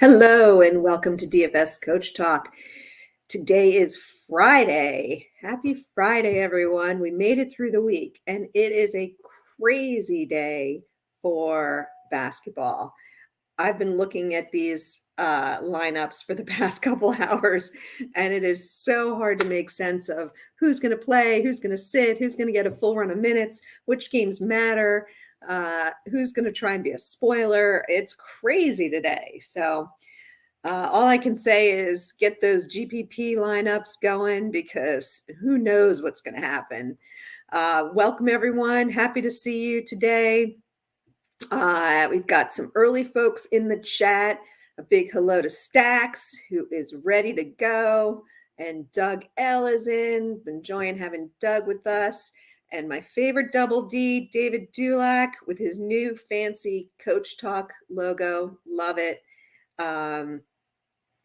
Hello and welcome to DFS Coach Talk. Today is Friday. Happy Friday, everyone. We made it through the week and it is a crazy day for basketball. I've been looking at these lineups for the past couple hours, and it is so hard to make sense of who's going to play, who's going to sit, who's going to get a full run of minutes, which games matter, who's going to try and be a spoiler. It's crazy today. So all I can say is get those GPP lineups going because who knows what's going to happen. Welcome, everyone. Happy to see you today. We've got some early folks in the chat. A big hello to Stacks, who is ready to go. And Doug L is in. Been enjoying having Doug with us. And my favorite double D, David Dulac, with his new fancy Coach Talk logo. Love it. And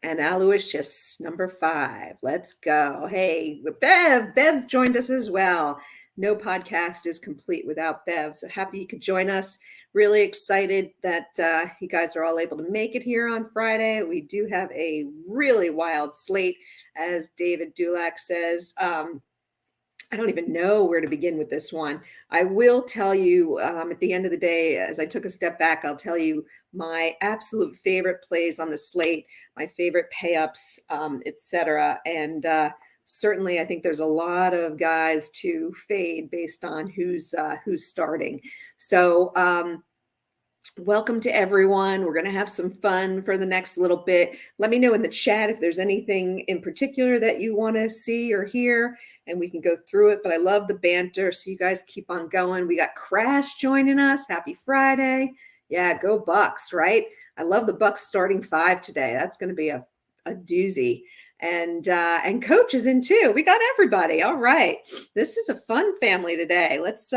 Aloysius, number 5. Let's go. Hey, Bev's joined us as well. No podcast is complete without Bev. So happy you could join us. Really excited that you guys are all able to make it here on Friday. We do have a really wild slate, as David Dulac says. I don't even know where to begin with this one. I will tell you at the end of the day, as I took a step back, I'll tell you my absolute favorite plays on the slate, my favorite pay-ups, etc. And certainly I think there's a lot of guys to fade based on who's starting. So welcome to everyone. We're going to have some fun for the next little bit. Let me know in the chat if there's anything in particular that you want to see or hear, and we can go through it. But I love the banter, so you guys keep on going. We got Crash joining us. Happy Friday. Yeah, go Bucks, right? I love the Bucks starting 5 today. That's going to be a doozy. And Coach is in too. We got everybody. All right. This is a fun family today. Let's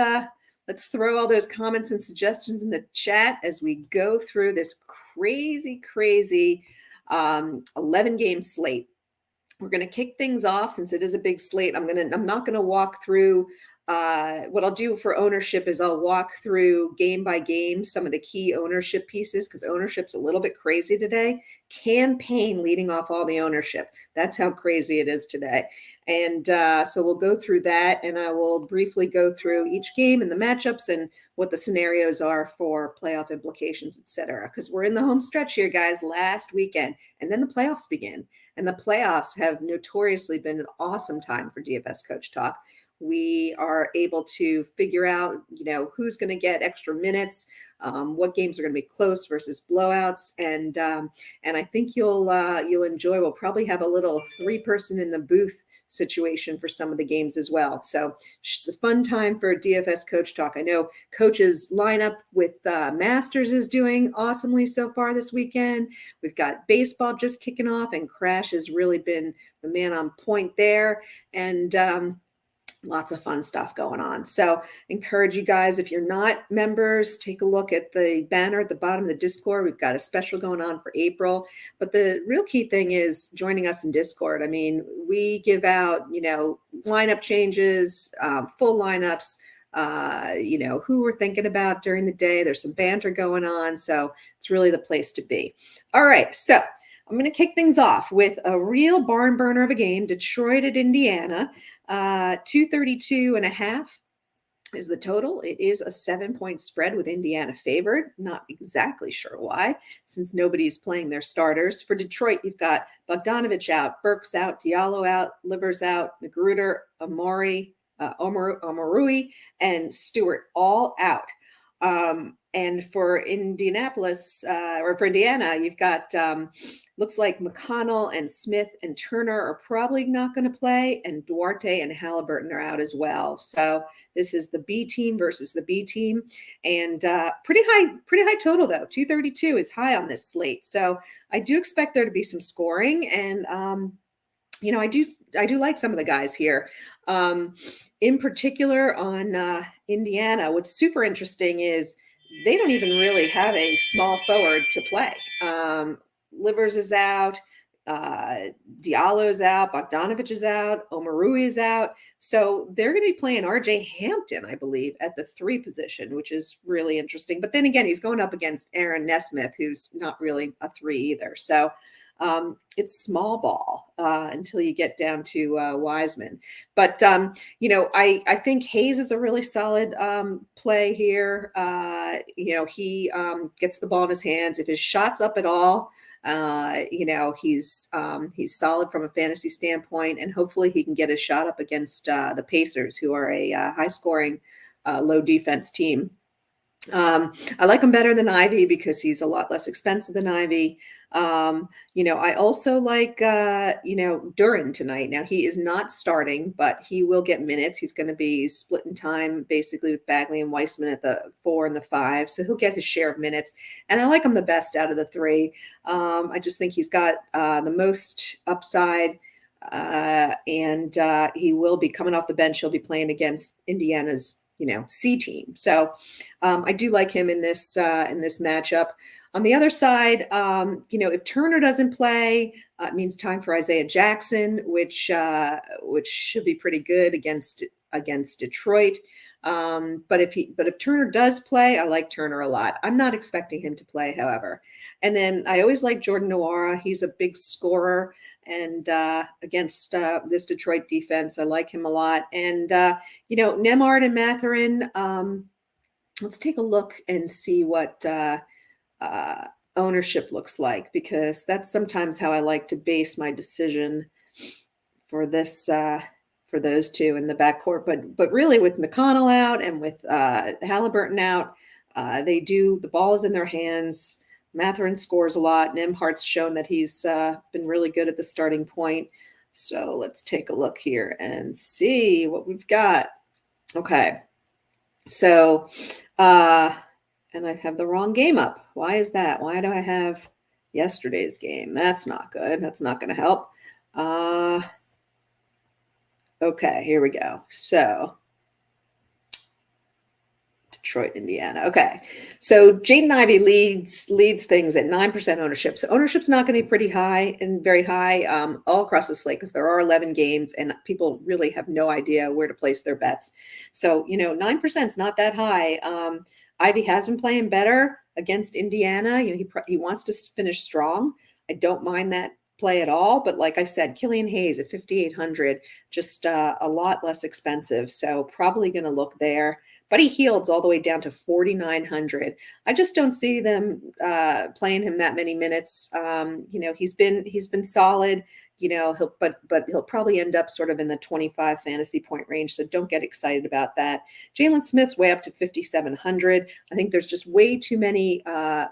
throw all those comments and suggestions in the chat as we go through this crazy 11-game slate. We're going to kick things off since it is a big slate. I'm not going to walk through. What I'll do for ownership is I'll walk through game by game some of the key ownership pieces because ownership's a little bit crazy today. Campaign leading off all the ownership. That's how crazy it is today. And so we'll go through that, and I will briefly go through each game and the matchups and what the scenarios are for playoff implications, etc. Because we're in the home stretch here, guys, last weekend, and then the playoffs begin. And the playoffs have notoriously been an awesome time for DFS Coach Talk. We are able to figure out, who's going to get extra minutes, what games are going to be close versus blowouts, and I think you'll enjoy. We'll probably have a little 3-person in the booth situation for some of the games as well. So it's a fun time for DFS Coach Talk. I know Coach's lineup with Masters is doing awesomely so far this weekend. We've got baseball just kicking off, and Crash has really been the man on point there, and lots of fun stuff going on. So encourage you guys, if you're not members, take a look at the banner at the bottom of the Discord. We've got a special going on for April. But the real key thing is joining us in Discord. I mean, we give out, lineup changes, full lineups, who we're thinking about during the day. There's some banter going on. So it's really the place to be. All right. So I'm going to kick things off with a real barn burner of a game, Detroit at Indiana. 232.5 is the total. It is a 7-point spread with Indiana favored. Not exactly sure why, since nobody's playing their starters. For Detroit, you've got Bogdanovich out, Burks out, Diallo out, Livers out, Magruder, Amari, Omarui, and Stewart all out. And for Indianapolis, or for Indiana, you've got, looks like McConnell and Smith and Turner are probably not going to play, and Duarte and Halliburton are out as well. So this is the B team versus the B team, and pretty high total though. 232 is high on this slate. So I do expect there to be some scoring, and I do like some of the guys here. In particular on Indiana, what's super interesting is they don't even really have a small forward to play. Livers is out. Diallo's out, Bogdanovich is out, Omarui is out. So they're going to be playing RJ Hampton, I believe, at the 3 position, which is really interesting. But then again, he's going up against Aaron Nesmith, who's not really a 3 either. So it's small ball until you get down to Wiseman. But, I think Hayes is a really solid play here. He gets the ball in his hands. If his shot's up at all, he's solid from a fantasy standpoint, and hopefully he can get a shot up against the Pacers, who are a high-scoring, low defense team. I like him better than Ivy because he's a lot less expensive than Ivy. I also like, Duren tonight. Now, he is not starting, but he will get minutes. He's going to be splitting time basically with Bagley and Weissman at the 4 and the 5. So he'll get his share of minutes. And I like him the best out of the 3. I just think he's got the most upside. And he will be coming off the bench. He'll be playing against Indiana's C team. So I do like him in this matchup. On the other side, if Turner doesn't play, it means time for Isaiah Jackson, which should be pretty good against Detroit. But if Turner does play, I like Turner a lot. I'm not expecting him to play, however. And then I always like Jordan Nwora. He's a big scorer. And against this Detroit defense, I like him a lot. And, Nembhard and Mathurin, let's take a look and see what ownership looks like, because that's sometimes how I like to base my decision for this for those two in the backcourt. But really, with McConnell out and with Halliburton out, the ball is in their hands. Mathurin scores a lot. Nembhard's shown that he's been really good at the starting point. So let's take a look here and see what we've got. Okay. So, and I have the wrong game up. Why is that? Why do I have yesterday's game? That's not good. That's not going to help. Okay, here we go. So, Detroit, Indiana. Okay. So Jaden Ivey leads things at 9% ownership. So ownership's not going to be pretty high and very high all across the slate, because there are 11 games and people really have no idea where to place their bets. So, 9% is not that high. Ivey has been playing better against Indiana. He wants to finish strong. I don't mind that play at all. But like I said, Killian Hayes at 5,800, just a lot less expensive. So probably going to look there. Buddy Hield's all the way down to 4,900. I just don't see them playing him that many minutes. He's been solid. He'll probably end up sort of in the 25 fantasy point range. So don't get excited about that. Jalen Smith's way up to 5,700. I think there's just way too many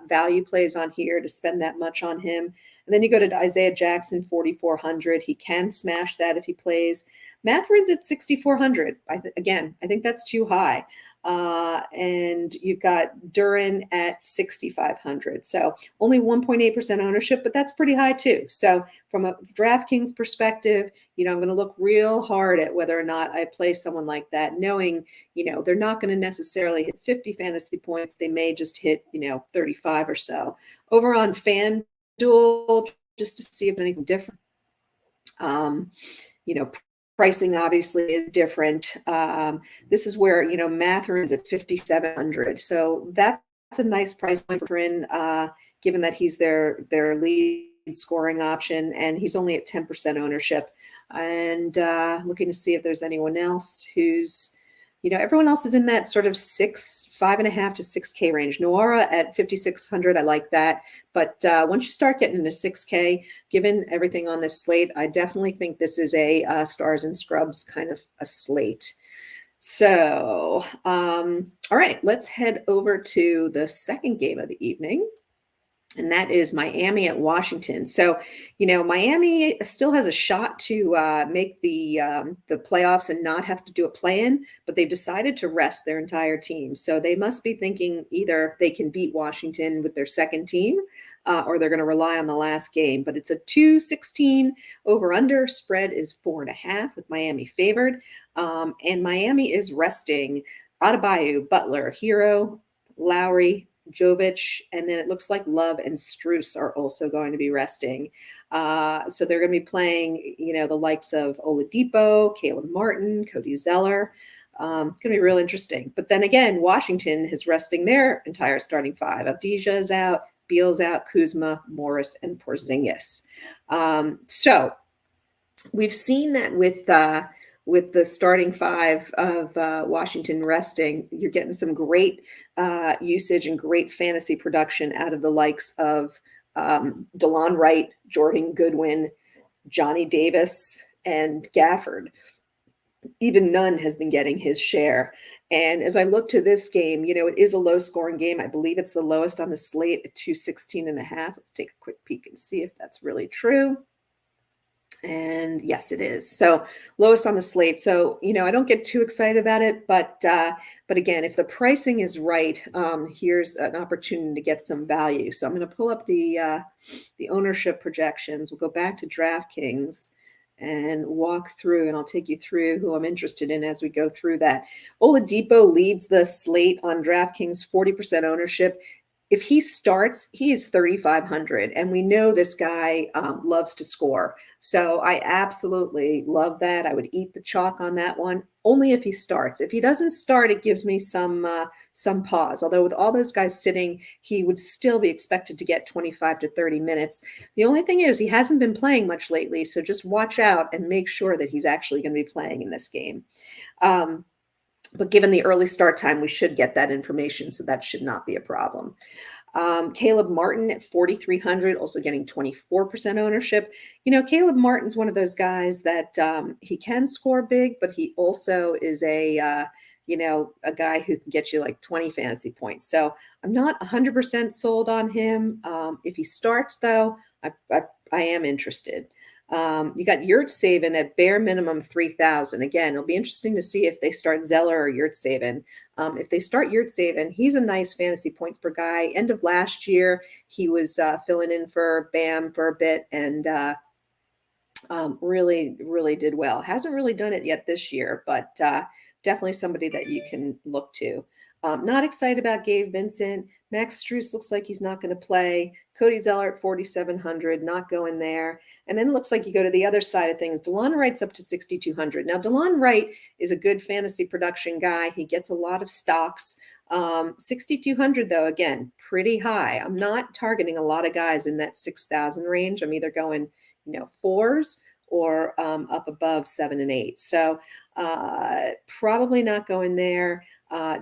value plays on here to spend that much on him. And then you go to Isaiah Jackson, 4,400. He can smash that if he plays. Mathurin's at 6,400. I think that's too high. And you've got Duren at 6,500. So only 1.8% ownership, but that's pretty high too. So from a DraftKings perspective, I'm going to look real hard at whether or not I play someone like that, knowing, they're not going to necessarily hit 50 fantasy points. They may just hit, 35 or so. Over on FanDuel, just to see if there's anything different. Pricing obviously is different. This is where, Mathurin's at 5,700. So that's a nice price point for him, given that he's their lead scoring option, and he's only at 10% ownership. And looking to see if there's anyone else who's, everyone else is in that sort of 5.5 to 6K range. Nwora at 5,600, I like that. But once you start getting into 6K, given everything on this slate, I definitely think this is a stars and scrubs kind of a slate. So, all right, let's head over to the second game of the evening. And that is Miami at Washington. So, Miami still has a shot to make the playoffs and not have to do a play-in, but they've decided to rest their entire team. So they must be thinking either they can beat Washington with their second team, or they're going to rely on the last game. But it's a 216 over-under. Spread is 4.5 with Miami favored. And Miami is resting Adebayo, Butler, Hero, Lowry, Jovic, and then it looks like Love and Strus are also going to be resting. So they're going to be playing, the likes of Oladipo, Caleb Martin, Cody Zeller. Going to be real interesting. But then again, Washington is resting their entire starting five. Avdija is out, Beal's out, Kuzma, Morris, and Porzingis. So we've seen that with the starting five of Washington resting, you're getting some great usage and great fantasy production out of the likes of DeLon Wright, Jordan Goodwin, Johnny Davis, and Gafford. Even Nunn has been getting his share. And as I look to this game, it is a low-scoring game. I believe it's the lowest on the slate at 216.5. Let's take a quick peek and see if that's really true. And yes, it is. So lowest on the slate. So, I don't get too excited about it, but again, if the pricing is right, here's an opportunity to get some value. So I'm going to pull up the ownership projections. We'll go back to DraftKings and walk through, and I'll take you through who I'm interested in as we go through that. Oladipo leads the slate on DraftKings, 40% ownership. If he starts, he is 3,500, and we know this guy loves to score. So I absolutely love that. I would eat the chalk on that one, only if he starts. If he doesn't start, it gives me some pause. Although with all those guys sitting, he would still be expected to get 25 to 30 minutes. The only thing is he hasn't been playing much lately, so just watch out and make sure that he's actually going to be playing in this game. But given the early start time, we should get that information, so that should not be a problem. Caleb Martin at 4,300, also getting 24% ownership. Caleb Martin's one of those guys that he can score big, but he also is a guy who can get you like 20 fantasy points. So I'm not 100% sold on him. If he starts, though, I am interested. You got Yurtseven at bare minimum 3,000. Again, it'll be interesting to see if they start Zeller or Yurtseven. If they start Yurtseven, he's a nice fantasy points per guy. End of last year, he was filling in for Bam for a bit and really, really did well. Hasn't really done it yet this year, but definitely somebody that you can look to. Not excited about Gabe Vincent. Max Strus looks like he's not going to play. Cody Zeller at 4,700, not going there. And then it looks like you go to the other side of things. DeLon Wright's up to 6,200. Now, DeLon Wright is a good fantasy production guy. He gets a lot of stocks. 6,200, though, again, pretty high. I'm not targeting a lot of guys in that 6,000 range. I'm either going, fours or up above 7 and 8. So probably not going there.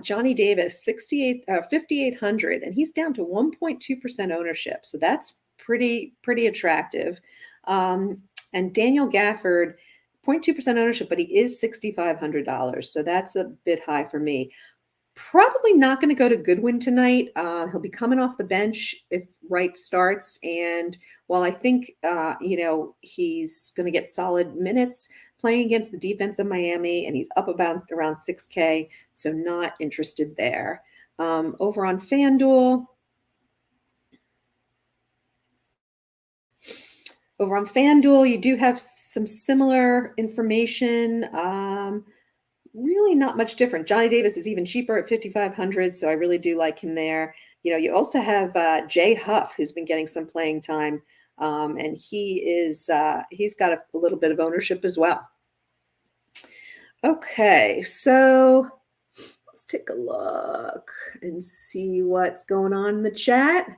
Johnny Davis, 5,800, and he's down to 1.2% ownership. So that's pretty attractive. And Daniel Gafford, 0.2% ownership, but he is $6,500. So that's a bit high for me. Probably not going to go to Goodwin tonight. He'll be coming off the bench if Wright starts. And while I think, he's going to get solid minutes playing against the defense of Miami, and he's up about around 6K, so not interested there. Over on FanDuel, you do have some similar information. Really not much different. Johnny Davis is even cheaper at 5,500, so I really do like him there. You also have Jay Huff, who's been getting some playing time, and he's got a little bit of ownership as well. Okay, so let's take a look and see what's going on in the chat.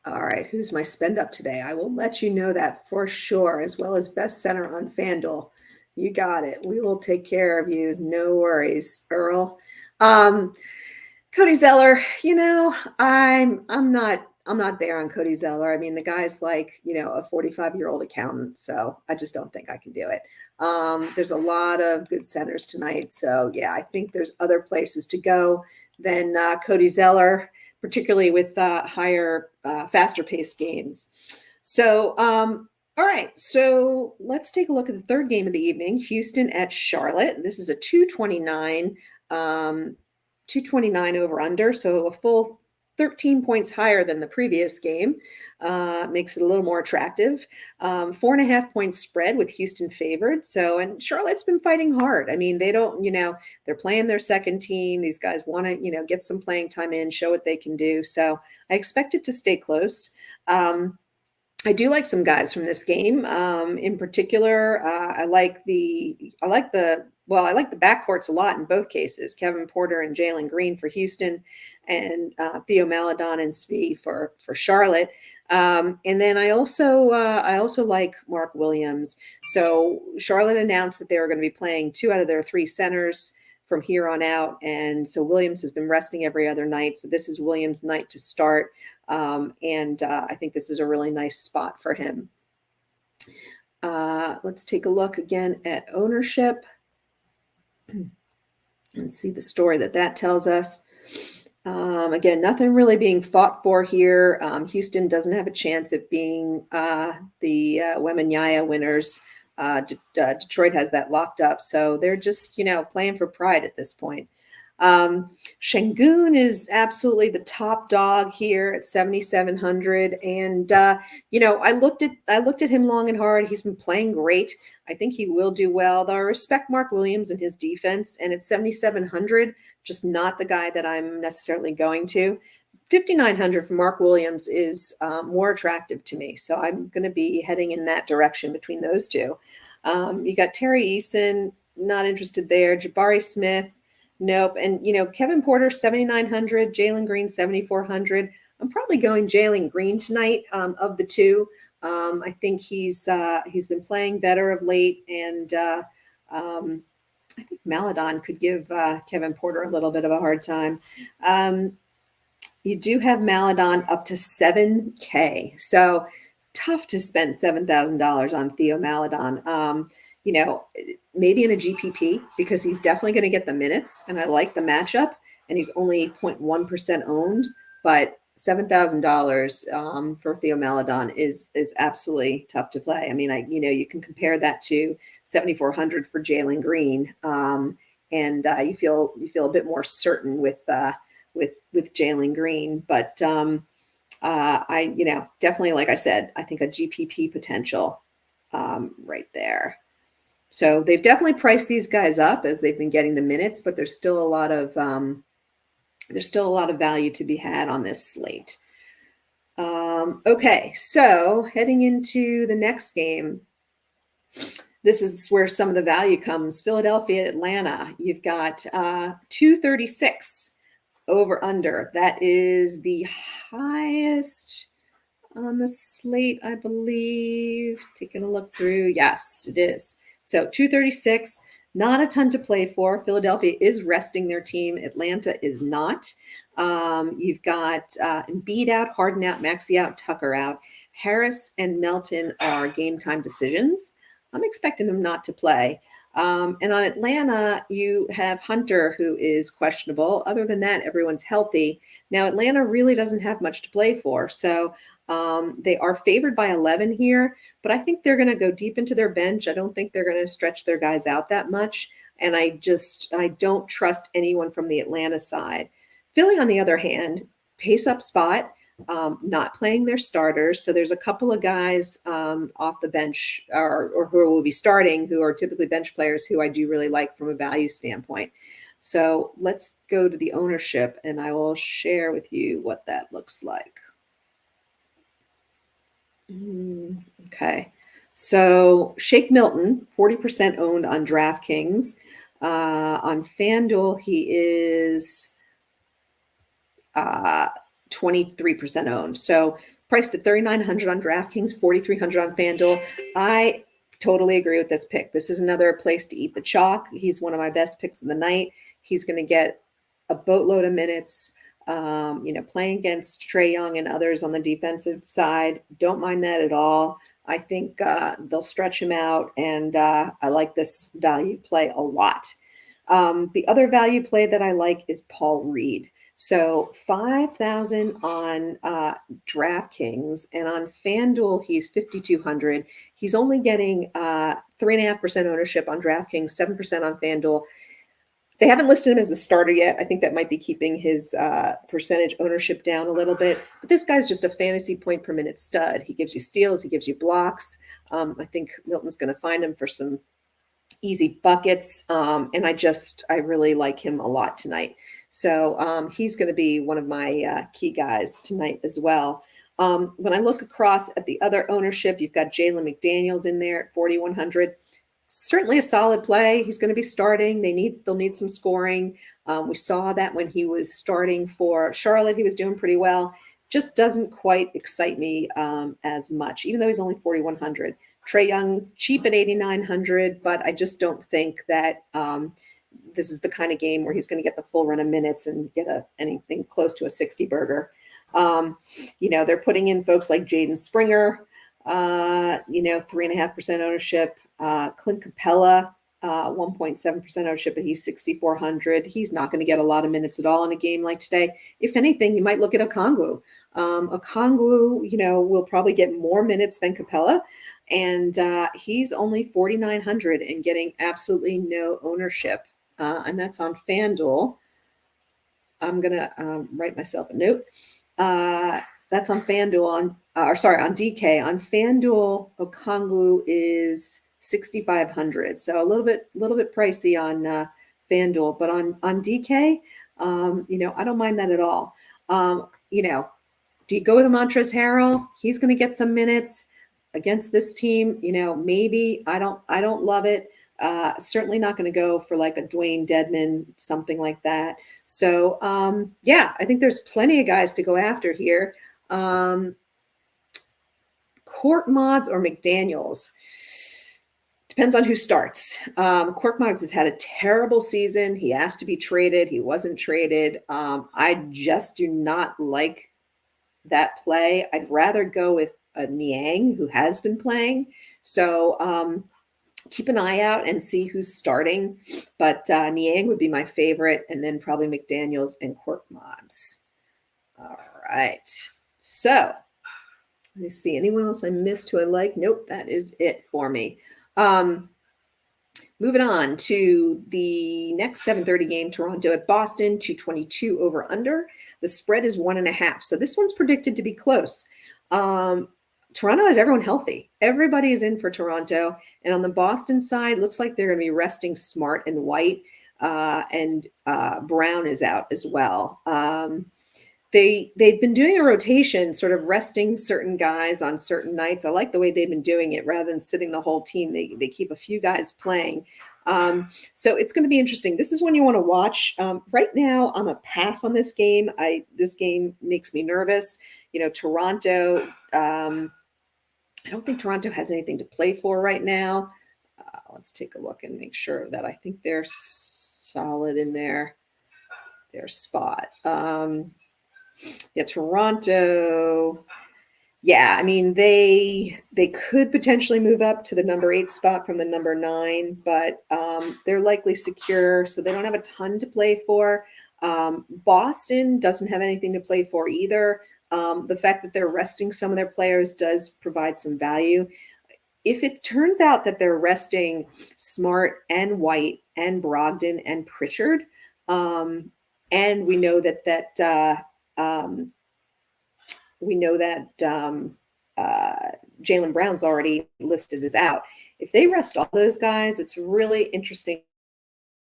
All right, who's my spend up today? I will let you know that for sure, as well as best center on FanDuel. You got it. We will take care of you. No worries, Earl. Cody Zeller, I'm not there on Cody Zeller. I mean, the guy's like, a 45-year-old accountant, so I just don't think I can do it. There's a lot of good centers tonight. So yeah, I think there's other places to go than Cody Zeller, particularly with higher, faster paced games. So, all right, so let's take a look at the third game of the evening, Houston at Charlotte. This is a 229 over under, so a full 13 points higher than the previous game. Makes it a little more attractive. 4.5 points spread with Houston favored. So, and Charlotte's been fighting hard. I mean, they don't, they're playing their second team. These guys want to, get some playing time in, show what they can do. So I expect it to stay close. I do like some guys from this game. In particular, I like the backcourts a lot in both cases. Kevin Porter and Jalen Green for Houston, and Theo Maledon and Svi for Charlotte. And then I also like Mark Williams. So Charlotte announced that they were going to be playing 2 out of their 3 centers from here on out, and so Williams has been resting every other night. So this is Williams' night to start. And I think this is a really nice spot for him. Let's take a look again at ownership and see the story that tells us. Again, nothing really being fought for here. Houston doesn't have a chance at being the Wembanyama winners. Detroit has that locked up. So they're just, playing for pride at this point. Şengün is absolutely the top dog here at 7,700. And, I looked at him long and hard. He's been playing great. I think he will do well, though I respect Mark Williams and his defense. And at 7,700, just not the guy that I'm necessarily going to. 5,900 for Mark Williams is more attractive to me. So I'm going to be heading in that direction between those two. You got Terry Eason, not interested there. Jabari Smith, nope. And, Kevin Porter, 7,900, Jalen Green, 7,400. I'm probably going Jalen Green tonight of the two. I think he's been playing better of late. And I think Maledon could give Kevin Porter a little bit of a hard time. You do have Maledon up to $7K. So tough to spend $7,000 on Theo Maledon. Maybe in a GPP because he's definitely going to get the minutes, and I like the matchup, and he's only 0.1% owned, but $7,000 for Theo Maledon is absolutely tough to play. I mean, you can compare that to 7,400 for Jalen Green, and you feel a bit more certain with Jalen Green, but I definitely, like I said, I think a GPP potential right there. So they've definitely priced these guys up as they've been getting the minutes, but there's still a lot of value to be had on this slate. Okay, so heading into the next game, this is where some of the value comes. Philadelphia, Atlanta. You've got 236 over under. That is the highest on the slate, I believe. Taking a look through. Yes, it is. So 236, not a ton to play for. Philadelphia is resting their team. Atlanta is not. You've got Embiid out, Harden out, Maxey out, Tucker out. Harris and Melton are game time decisions. I'm expecting them not to play. And on Atlanta, you have Hunter, who is questionable. Other than that, everyone's healthy. Now, Atlanta really doesn't have much to play for. So they are favored by 11 here, but I think they're going to go deep into their bench. I don't think they're going to stretch their guys out that much. And I don't trust anyone from the Atlanta side. Philly, on the other hand, pace up spot. Not playing their starters. So there's a couple of guys off the bench or who will be starting, who are typically bench players who I do really like from a value standpoint. So let's go to the ownership and I will share with you what that looks like. Okay. So Shake Milton, 40% owned on DraftKings. On FanDuel, he is 23% owned. So priced at $3,900 on DraftKings, $4,300 on FanDuel. I totally agree with this pick. This is another place to eat the chalk. He's one of my best picks of the night. He's going to get a boatload of minutes, playing against Trae Young and others on the defensive side. Don't mind that at all. I think they'll stretch him out, and I like this value play a lot. The other value play that I like is Paul Reed. So 5,000 on DraftKings, and on FanDuel, he's 5,200. He's only getting 3.5% ownership on DraftKings, 7% on FanDuel. They haven't listed him as a starter yet. I think that might be keeping his percentage ownership down a little bit. But this guy's just a fantasy point per minute stud. He gives you steals. He gives you blocks. I think Milton's going to find him for some easy buckets. And I really like him a lot tonight. So he's going to be one of my key guys tonight as well. When I look across at the other ownership, you've got Jalen McDaniels in there at 4,100. Certainly a solid play. He's going to be starting. They'll need some scoring. We saw that when he was starting for Charlotte, he was doing pretty well. Just doesn't quite excite me as much, even though he's only 4,100. Trae Young, cheap at 8,900, but I just don't think that this is the kind of game where he's going to get the full run of minutes and get anything close to a 60 burger. They're putting in folks like Jaden Springer, 3.5% ownership. Clint Capella, 1.7% ownership, and he's 6,400. He's not going to get a lot of minutes at all in a game like today. If anything, you might look at Okongwu. Okongwu, will probably get more minutes than Capella, and he's only 4,900 and getting absolutely no ownership, and that's on FanDuel. I'm going to write myself a note. That's on FanDuel on DK. On FanDuel, Okongwu is 6,500. So a little bit pricey on FanDuel, but on DK, I don't mind that at all. Do you go with Montrezl Harrell? He's going to get some minutes against this team. Maybe I don't love it. Certainly not going to go for like a Dwayne Dedman, something like that. So I think there's plenty of guys to go after here. Court Mods or McDaniels. Depends on who starts. Court Mods has had a terrible season. He asked to be traded. He wasn't traded. I just do not like that play. I'd rather go with a Niang who has been playing. So keep an eye out and see who's starting. But Niang would be my favorite, and then probably McDaniels and Court Mods. All right. So let's see. Anyone else I missed who I like? Nope, that is it for me. Moving on to the next 7:30 game, Toronto at Boston, 222 over under. The spread is 1.5. So this one's predicted to be close. Toronto has everyone healthy. Everybody is in for Toronto. And on the Boston side, looks like they're going to be resting Smart and White, and Brown is out as well. They've been doing a rotation, sort of resting certain guys on certain nights. I like the way they've been doing it rather than sitting the whole team. They keep a few guys playing. So it's going to be interesting. This is one you want to watch. Right now, I'm a pass on this game. This game makes me nervous. Toronto, I don't think Toronto has anything to play for right now. Let's take a look and make sure that I think they're solid in their spot. Toronto. Yeah, I mean, they could potentially move up to the number 8 spot from the number 9, but they're likely secure, so they don't have a ton to play for. Boston doesn't have anything to play for either. The fact that they're resting some of their players does provide some value. If it turns out that they're resting Smart and White and Brogdon and Pritchard, and we know that Jaylen Brown's already listed as out. If they rest all those guys, it's really interesting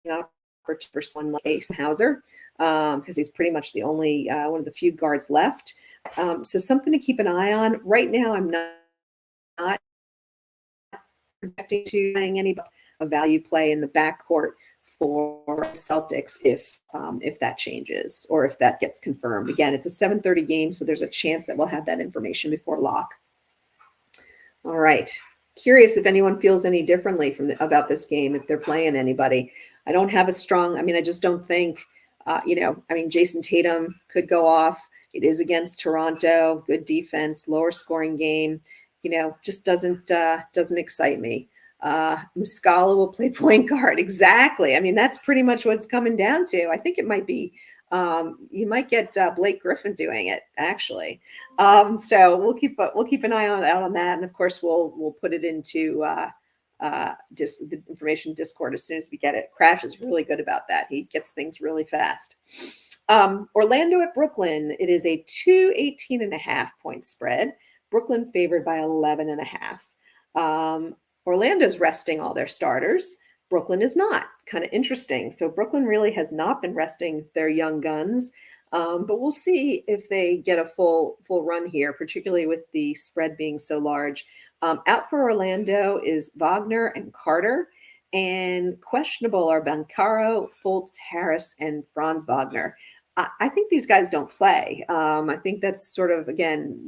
opportunity for someone like Ace Hauser, because he's pretty much the only one of the few guards left. So something to keep an eye on. Right now, I'm not projecting to playing any a value play in the backcourt for Celtics if that changes or if that gets confirmed. Again, it's a 7:30 game, so there's a chance that we'll have that information before lock. All right. Curious if anyone feels any differently about this game, if they're playing anybody. I don't have a strong, I just don't think, Jason Tatum could go off. It is against Toronto, good defense, lower scoring game, just doesn't excite me. Muscala will play point guard. Exactly. That's pretty much what it's coming down to. I think it might be, you might get Blake Griffin doing it actually. So we'll keep an eye out on that. And of course we'll put it into the information Discord as soon as we get it. Crash is really good about that. He gets things really fast. Orlando at Brooklyn. It is a 218.5 point spread. Brooklyn favored by 11.5. Orlando's resting all their starters. Brooklyn is not. Kind of interesting. So Brooklyn really has not been resting their young guns. But we'll see if they get a full run here, particularly with the spread being so large. Out for Orlando is Wagner and Carter, and questionable are Bancaro, Fultz, Harris, and Franz Wagner. I think these guys don't play. I think that's sort of, again,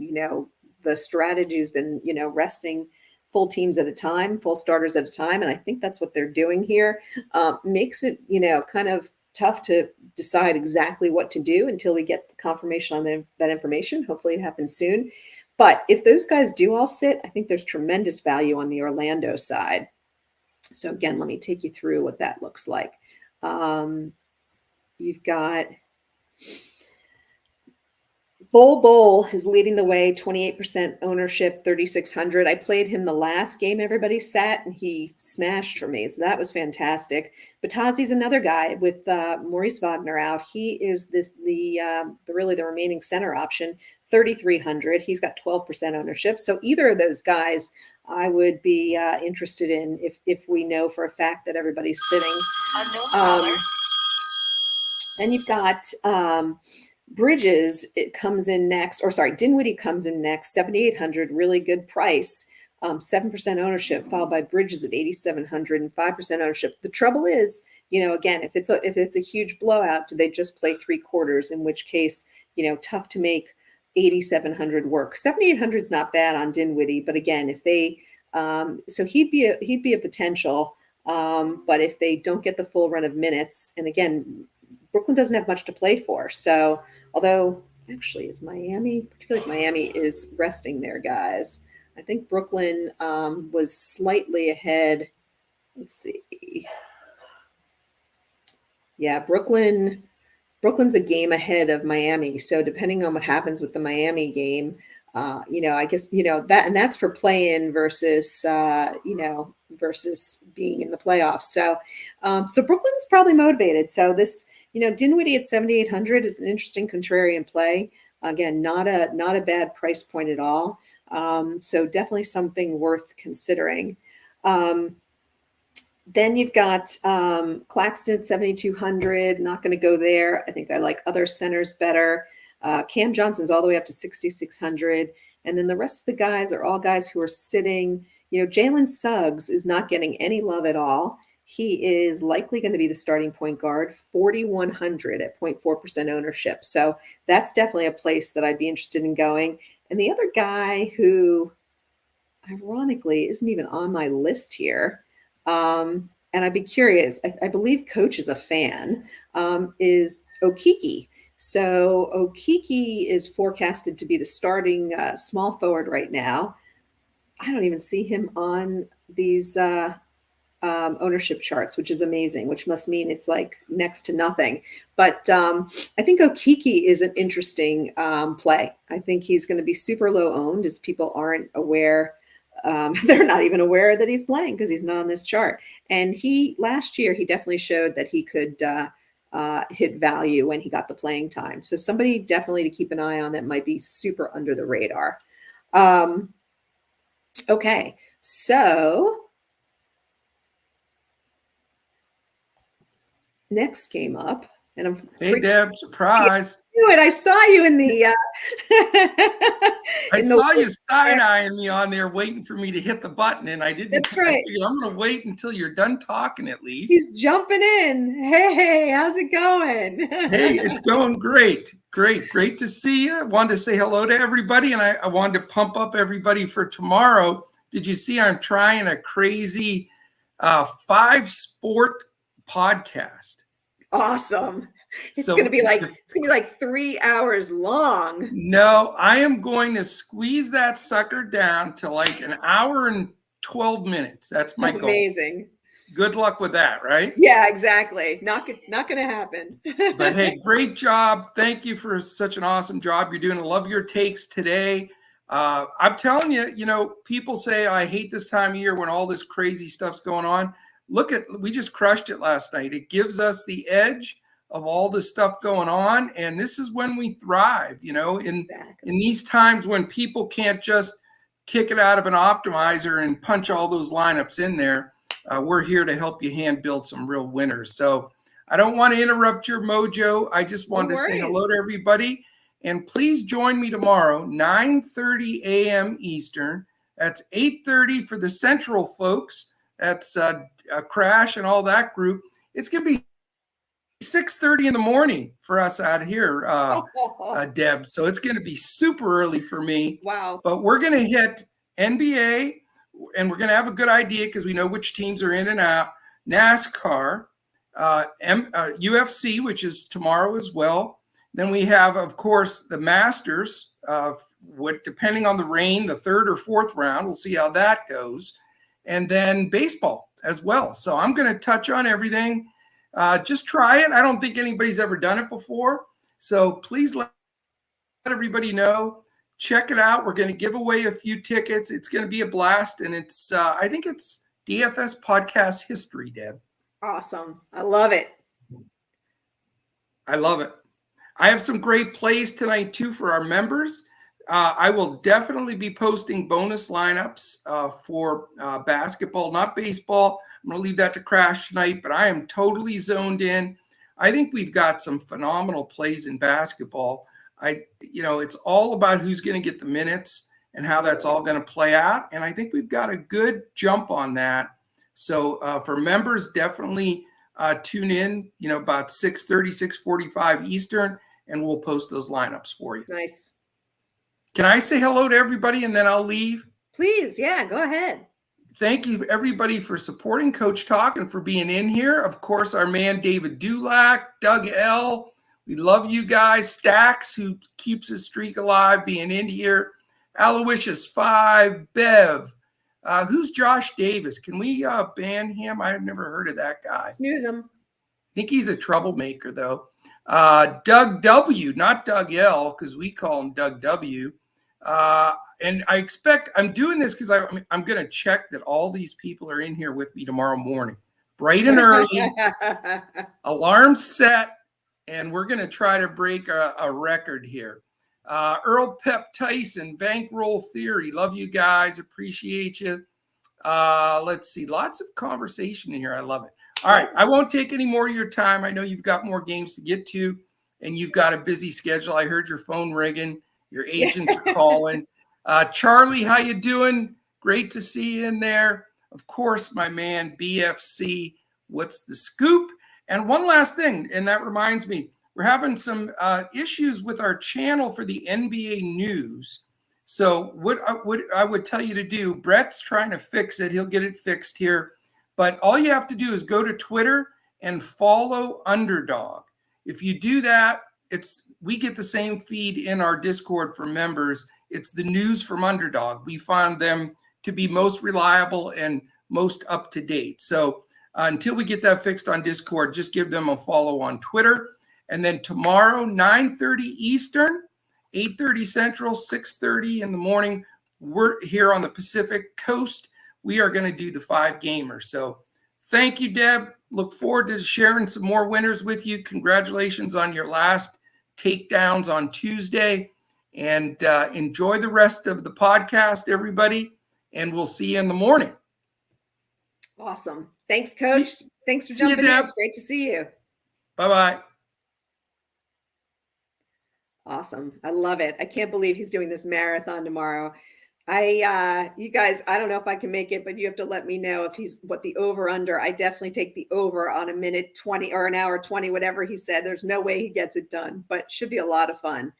the strategy has been, resting full teams at a time, full starters at a time. And I think that's what they're doing here. Makes it, kind of tough to decide exactly what to do until we get the confirmation on that information. Hopefully it happens soon. But if those guys do all sit, I think there's tremendous value on the Orlando side. So again, let me take you through what that looks like. You've got Bol is leading the way, 28% ownership, 3,600. I played him the last game everybody sat, and he smashed for me. So that was fantastic. Batazi's another guy with Maurice Wagner out. He is the remaining center option, 3,300. He's got 12% ownership. So either of those guys I would be interested in if we know for a fact that everybody's sitting. Then you've got Bridges, it comes in next, Dinwiddie comes in next, 7,800, really good price, 7% ownership, followed by Bridges at 8,700 and 5% ownership. The trouble is, again, if it's a huge blowout, do they just play 3/4? In which case, tough to make 8,700 work. 7,800 is not bad on Dinwiddie, but again, if they, so he'd be a potential, but if they don't get the full run of minutes, and again, Brooklyn doesn't have much to play for. So, although actually is particularly if Miami is resting their guys, I think Brooklyn was slightly ahead. Let's see. Yeah, Brooklyn's a game ahead of Miami. So depending on what happens with the Miami game, I guess, that, and that's for play-in versus, versus being in the playoffs. So, so Brooklyn's probably motivated. So this, Dinwiddie at 7,800 is an interesting contrarian play. Again, not a bad price point at all. So definitely something worth considering. Then you've got Claxton at 7,200. Not going to go there. I think I like other centers better. Cam Johnson's all the way up to 6,600. And then the rest of the guys are all guys who are sitting. Jalen Suggs is not getting any love at all. He is likely going to be the starting point guard, 4,100 at 0.4% ownership. So that's definitely a place that I'd be interested in going. And the other guy who, ironically, isn't even on my list here, and I'd be curious, I believe Coach is a fan, is Okeke. So Okeke is forecasted to be the starting small forward right now. I don't even see him on these ownership charts, which is amazing, which must mean it's like next to nothing. But I think Okeke is an interesting play. I think he's going to be super low owned as people aren't aware. They're not even aware that he's playing because he's not on this chart. And last year, he definitely showed that he could hit value when he got the playing time. So somebody definitely to keep an eye on that might be super under the radar. Okay, so next game up, and I'm hey Deb, surprise! I saw you in the. I saw you side-eyeing me on there, waiting for me to hit the button, and I didn't. That's right. I'm going to wait until you're done talking, at least. He's jumping in. Hey, how's it going? Hey, it's going great. Great to see you. I wanted to say hello to everybody, and I wanted to pump up everybody for tomorrow. Did you see I'm trying a crazy 5-sport podcast? It's going to be like 3 hours long. No, I am going to squeeze that sucker down to like an hour and 12 minutes. That's my goal. Amazing. Good luck with that, right? Yeah, exactly. Not going to happen. But hey, great job. Thank you for such an awesome job you're doing. I love your takes today. I'm telling you, people say I hate this time of year when all this crazy stuff's going on. We just crushed it last night. It gives us the edge of all this stuff going on, and this is when we thrive. In these times when people can't just kick it out of an optimizer and punch all those lineups in there, we're here to help you hand build some real winners. So I don't want to interrupt your mojo. I just wanted to say hello to everybody. And please join me tomorrow, 9:30 a.m. Eastern. That's 8:30 for the Central folks. That's Crash and all that group. It's going to be 6:30 in the morning for us out here, Deb. So it's going to be super early for me. Wow. But we're going to hit NBA, and we're going to have a good idea because we know which teams are in and out. NASCAR, UFC, which is tomorrow as well. Then we have, of course, the Masters, depending on the rain, the third or fourth round. We'll see how that goes. And then baseball as well. So I'm going to touch on everything. Just try it. I don't think anybody's ever done it before. So please let everybody know. Check it out. We're going to give away a few tickets. It's going to be a blast. And I think it's DFS podcast history, Deb. Awesome. I love it. I love it. I have some great plays tonight, too, for our members. I will definitely be posting bonus lineups for basketball, not baseball. I'm going to leave that to Crash tonight, but I am totally zoned in. I think we've got some phenomenal plays in basketball. It's all about who's going to get the minutes and how that's all going to play out. And I think we've got a good jump on that. So for members, definitely tune in, about 6:30, 6:45 Eastern, and we'll post those lineups for you. Nice. Can I say hello to everybody and then I'll leave? Please. Yeah, go ahead. Thank you, everybody, for supporting Coach Talk and for being in here. Of course, our man, David Dulac, Doug L. We love you guys. Stacks, who keeps his streak alive, being in here. Aloysius 5, Bev. Who's Josh Davis? Can we ban him? I've never heard of that guy. Snooze him. I think he's a troublemaker, though. Doug W., not Doug L., because we call him Doug W. And I'm doing this because I'm going to check that all these people are in here with me tomorrow morning, bright and early, alarm set, and we're going to try to break a record here. Earl Pep Tyson, Bankroll Theory, love you guys, appreciate you. Let's see, lots of conversation in here. I love it. All right, I won't take any more of your time. I know you've got more games to get to, and you've got a busy schedule. I heard your phone ringing. Your agents are calling. Charlie, how you doing? Great to see you in there. Of course, my man, BFC, what's the scoop? And one last thing, and that reminds me, we're having some issues with our channel for the NBA news. So what I would tell you to do, Brett's trying to fix it. He'll get it fixed here. But all you have to do is go to Twitter and follow Underdog. If you do that, we get the same feed in our Discord for members. It's the news from Underdog. We find them to be most reliable and most up to date. So until we get that fixed on Discord, just give them a follow on Twitter. And then tomorrow, 9:30 Eastern, 8:30 Central, 6:30 in the morning, we're here on the Pacific Coast. We are going to do the 5 gamers. So thank you, Deb. Look forward to sharing some more winners with you. Congratulations on your last takedowns on Tuesday. And enjoy the rest of the podcast, everybody. And we'll see you in the morning. Awesome. Thanks, Coach. Thanks for jumping in. It's great to see you. Bye-bye. Awesome. I love it. I can't believe he's doing this marathon tomorrow. You guys, I don't know if I can make it, but you have to let me know if what the over under. I definitely take the over on 1:20 or an hour 20, whatever he said. There's no way he gets it done, but should be a lot of fun.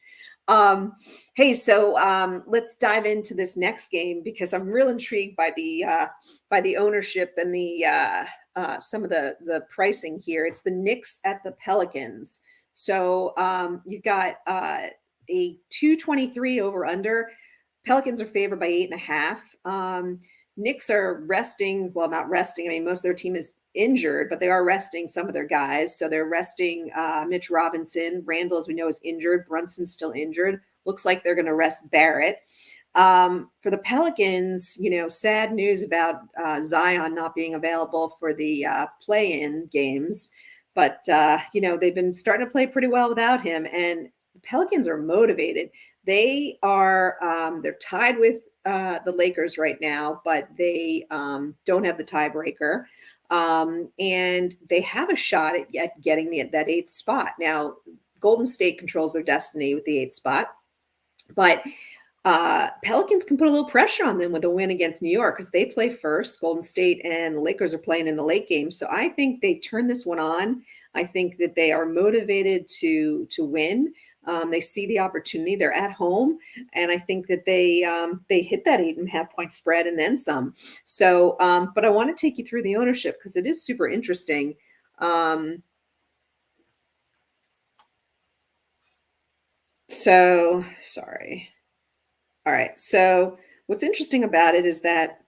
Hey, so let's dive into this next game because I'm real intrigued by the ownership and the some of the pricing here. It's the Knicks at the Pelicans. So you've got a 223 over under. Pelicans are favored by 8.5. Knicks are resting. Well, not resting. I mean, most of their team is injured, but they are resting some of their guys. So they're resting Mitch Robinson. Randall, as we know, is injured. Brunson's still injured. Looks like they're going to rest Barrett. For the Pelicans, sad news about Zion not being available for the play-in games. But, they've been starting to play pretty well without him. And the Pelicans are motivated. They're tied with the Lakers right now, but they don't have the tiebreaker. And they have a shot at getting that 8th spot. Now, Golden State controls their destiny with the 8th spot. But Pelicans can put a little pressure on them with a win against New York because they play first. Golden State and the Lakers are playing in the late game. So I think they turn this one on. I think that they are motivated to win. They see the opportunity. They're at home. And I think that they hit that 8.5 point spread and then some. So, but I want to take you through the ownership because it is super interesting. So sorry. All right. So what's interesting about it is that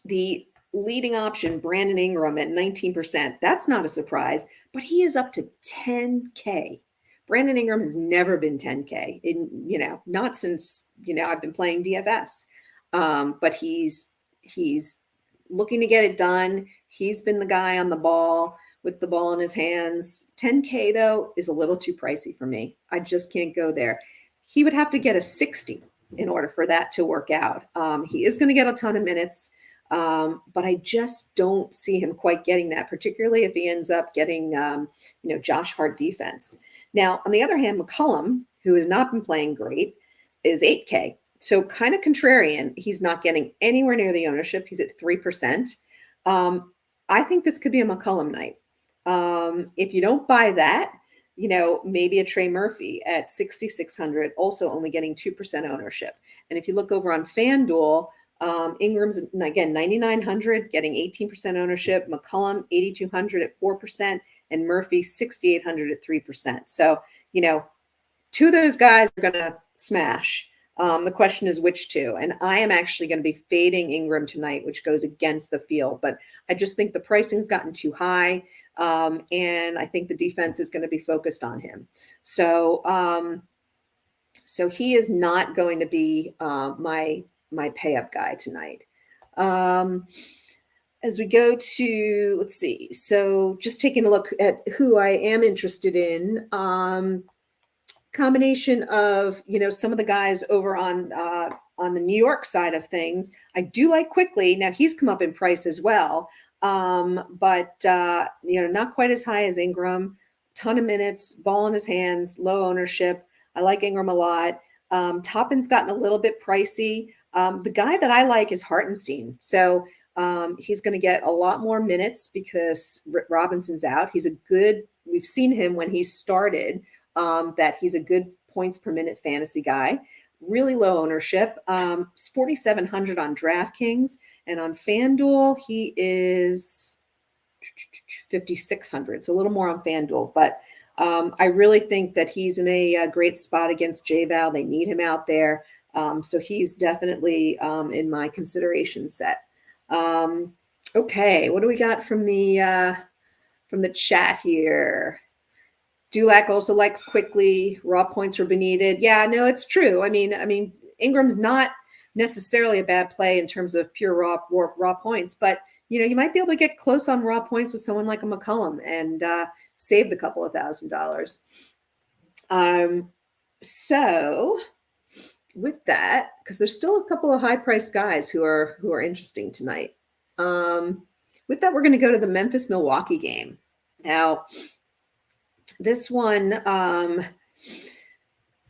the leading option, Brandon Ingram at 19%, that's not a surprise, but he is up to 10K. Brandon Ingram has never been 10K not since, I've been playing DFS. But he's looking to get it done. He's been the guy on the ball with the ball in his hands. 10K though is a little too pricey for me. I just can't go there. He would have to get a 60 in order for that to work out. He is going to get a ton of minutes, but I just don't see him quite getting that, particularly if he ends up getting, Josh Hart defense. Now, on the other hand, McCollum, who has not been playing great, is 8K. So kind of contrarian. He's not getting anywhere near the ownership. He's at 3%. I think this could be a McCollum night. If you don't buy that, maybe a Trey Murphy at 6,600, also only getting 2% ownership. And if you look over on FanDuel, Ingram's, again, 9,900, getting 18% ownership, McCollum, 8,200 at 4%, and Murphy, 6,800 at 3%. So, two of those guys are going to smash. The question is which two. And I am actually going to be fading Ingram tonight, which goes against the field. But I just think the pricing's gotten too high. And I think the defense is going to be focused on him. So he is not going to be my pay up guy tonight. As we go to, let's see. So just taking a look at who I am interested in. Combination of some of the guys over on the New York side of things. I do like Quickly. Now he's come up in price as well, but not quite as high as Ingram. Ton of minutes, ball in his hands, low ownership. I like Ingram a lot. Toppin's gotten a little bit pricey. The guy that I like is Hartenstein. So he's going to get a lot more minutes because Robinson's out. We've seen him when he started. That he's a good points per minute fantasy guy, really low ownership. 4,700 on DraftKings, and on FanDuel he is 5,600, so a little more on FanDuel. But I really think that he's in a great spot against J-Val. They need him out there, so he's definitely in my consideration set. Okay, what do we got from the chat here? Dulac also likes Quickly. Raw points will be needed. Yeah, no, it's true. I mean, Ingram's not necessarily a bad play in terms of pure raw points, but you might be able to get close on raw points with someone like a McCollum and save the couple of $1,000s. So with that, because there's still a couple of high-priced guys who are interesting tonight. With that, we're going to go to the Memphis-Milwaukee game. Now, this one,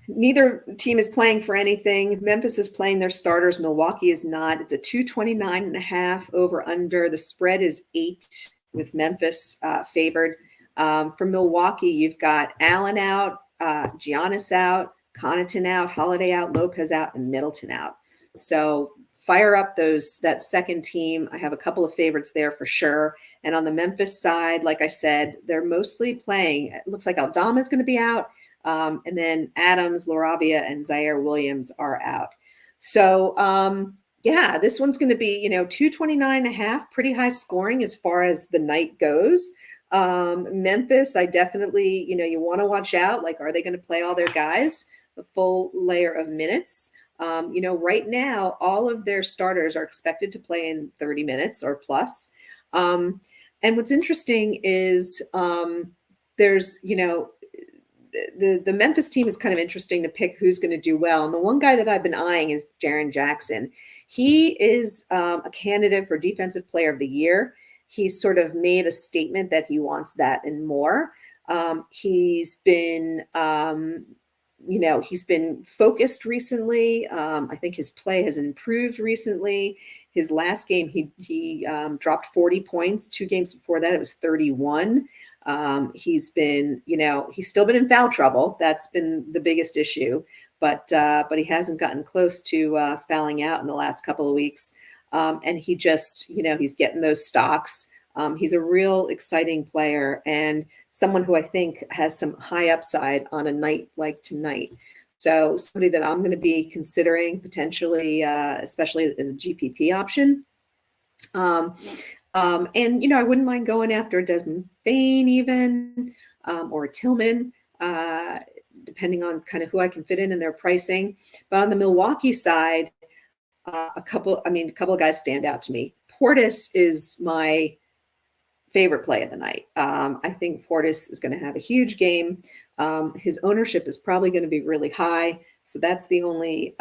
neither team is playing for anything. Memphis is playing their starters. Milwaukee is not. It's a 229.5 over under. The spread is 8 with Memphis favored. For Milwaukee, you've got Allen out, Giannis out, Connaughton out, Holiday out, Lopez out, and Middleton out. So fire up that second team. I have a couple of favorites there for sure. And on the Memphis side, like I said, they're mostly playing. It looks like Aldama is going to be out. And then Adams, Larabia, and Zaire Williams are out. So, this one's going to be, 229.5, pretty high scoring as far as the night goes. Memphis, I definitely, you want to watch out. Like, are they going to play all their guys, the full layer of minutes? Right now, all of their starters are expected to play in 30 minutes or plus. And what's interesting is there's, the Memphis team is kind of interesting to pick who's going to do well. And the one guy that I've been eyeing is Jaren Jackson. He is a candidate for Defensive Player of the Year. He's sort of made a statement that he wants that and more. He's been he's been focused recently. I think his play has improved recently. His last game, he dropped 40 points. 2 games before that, it was 31. He's been, he's still been in foul trouble. That's been the biggest issue, but he hasn't gotten close to fouling out in the last couple of weeks. And he just, he's getting those stocks. He's a real exciting player and someone who I think has some high upside on a night like tonight. So somebody that I'm going to be considering potentially, especially in the GPP option. And, I wouldn't mind going after Desmond Bain even, or Tillman, depending on kind of who I can fit in their pricing. But on the Milwaukee side, a couple of guys stand out to me. Portis is my favorite play of the night. I think Portis is going to have a huge game. His ownership is probably going to be really high. So that's the only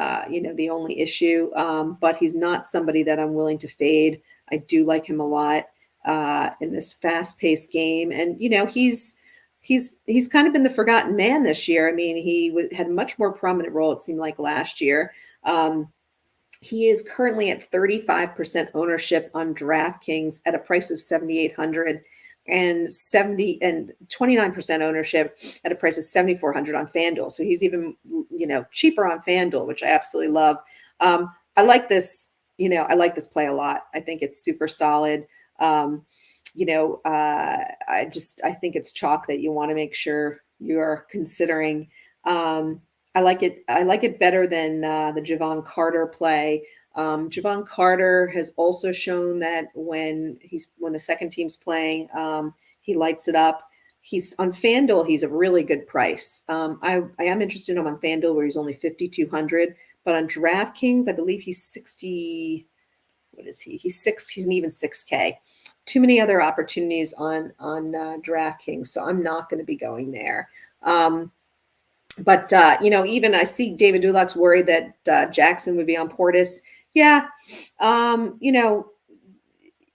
issue. But he's not somebody that I'm willing to fade. I do like him a lot in this fast-paced game. And, he's kind of been the forgotten man this year. I mean, he had a much more prominent role, it seemed like, last year. He is currently at 35% ownership on DraftKings at a price of $7,800 and 29% ownership at a price of $7,400 on FanDuel. So he's even, cheaper on FanDuel, which I absolutely love. I like this, I like this play a lot. I think it's super solid. I think it's chalk that you want to make sure you're considering. I like it better than the Javon Carter play. Javon Carter has also shown that when the second team's playing, he lights it up. He's on FanDuel. He's a really good price. I am interested in him on FanDuel where he's only 5,200, but on DraftKings, I believe he's 60. What is he? He's an even 6K. Too many other opportunities on DraftKings, so I'm not going to be going there. But even I see David Dulak's worried that Jackson would be on Portis. Yeah,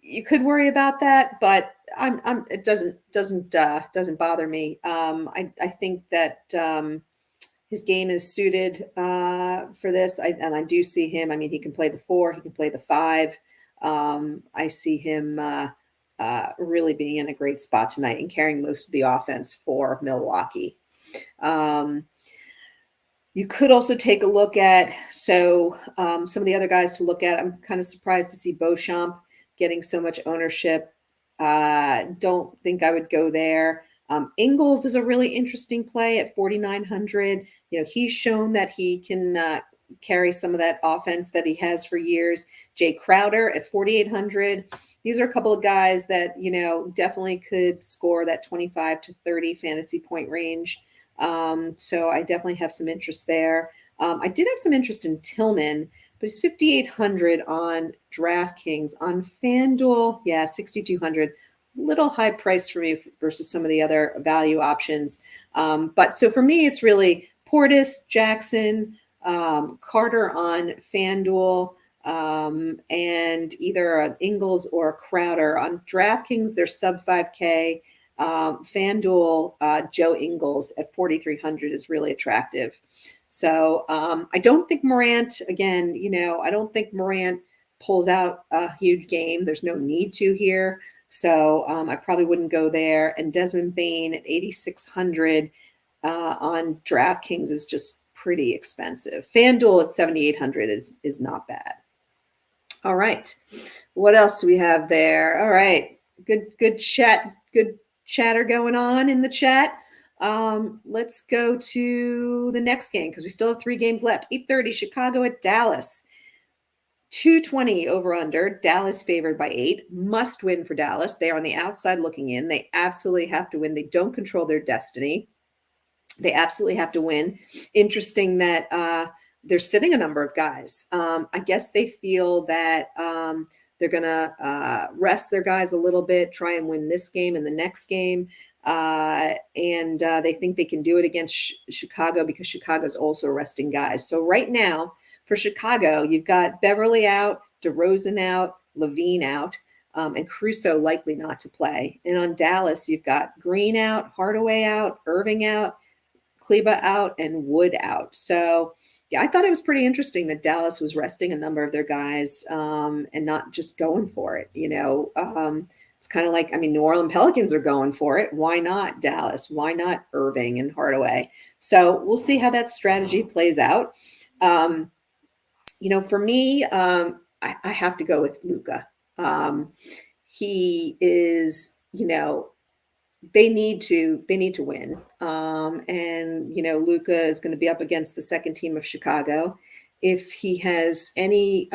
you could worry about that, but it doesn't bother me. I think that his game is suited for this, and I do see him. I mean, he can play the 4, he can play the 5. I see him really being in a great spot tonight and carrying most of the offense for Milwaukee. You could also take a look at, some of the other guys to look at. I'm kind of surprised to see Beauchamp getting so much ownership. Don't think I would go there. Ingles is a really interesting play at 4,900. He's shown that he can carry some of that offense that he has for years. Jay Crowder at 4,800. These are a couple of guys that, definitely could score that 25 to 30 fantasy point range. So I definitely have some interest there. I did have some interest in Tillman, but he's 5,800 on DraftKings. On FanDuel, 6,200. Little high price for me versus some of the other value options. But so for me, it's really Portis, Jackson, Carter on FanDuel, and either Ingles or Crowder. On DraftKings, they're sub 5K. FanDuel, Joe Ingles at 4,300 is really attractive. So I don't think Morant, again, I don't think Morant pulls out a huge game. There's no need to here. So I probably wouldn't go there. And Desmond Bain at 8,600 on DraftKings is just pretty expensive. FanDuel at 7,800 is not bad. All right. What else do we have there? All right. Good chat. Good chatter going on in the chat. Let's go to the next game because we still have 3 games left. 8:30, Chicago at Dallas. 220 over under. Dallas favored by 8. Must win for Dallas. They are on the outside looking in. They absolutely have to win. They don't control their destiny. They absolutely have to win. Interesting that they're sitting a number of guys. I guess they feel that they're going to rest their guys a little bit, try and win this game and the next game. And they think they can do it against Chicago because Chicago's also resting guys. So right now for Chicago, you've got Beverly out, DeRozan out, Levine out, and Caruso likely not to play. And on Dallas, you've got Green out, Hardaway out, Irving out, Kleba out, and Wood out. So yeah, I thought it was pretty interesting that Dallas was resting a number of their guys and not just going for it. It's kind of like, I mean, New Orleans Pelicans are going for it. Why not Dallas? Why not Irving and Hardaway? So we'll see how that strategy plays out. For me, I have to go with Luka. He is, they need to win. And Luka is going to be up against the second team of Chicago. If he has anything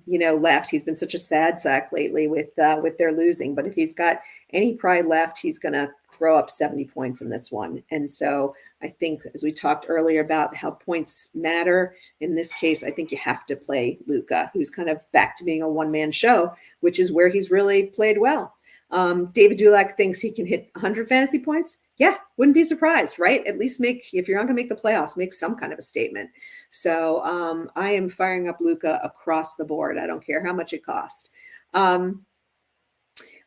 left, he's been such a sad sack lately with their losing, but if he's got any pride left, he's going to throw up 70 points in this one. And so I think, as we talked earlier about how points matter, in this case, I think you have to play Luka, who's kind of back to being a one-man show, which is where he's really played well. David Dulac thinks he can hit 100 fantasy points. Yeah, wouldn't be surprised, right? At least if you're not going to make the playoffs, make some kind of a statement. So I am firing up Luka across the board. I don't care how much it costs.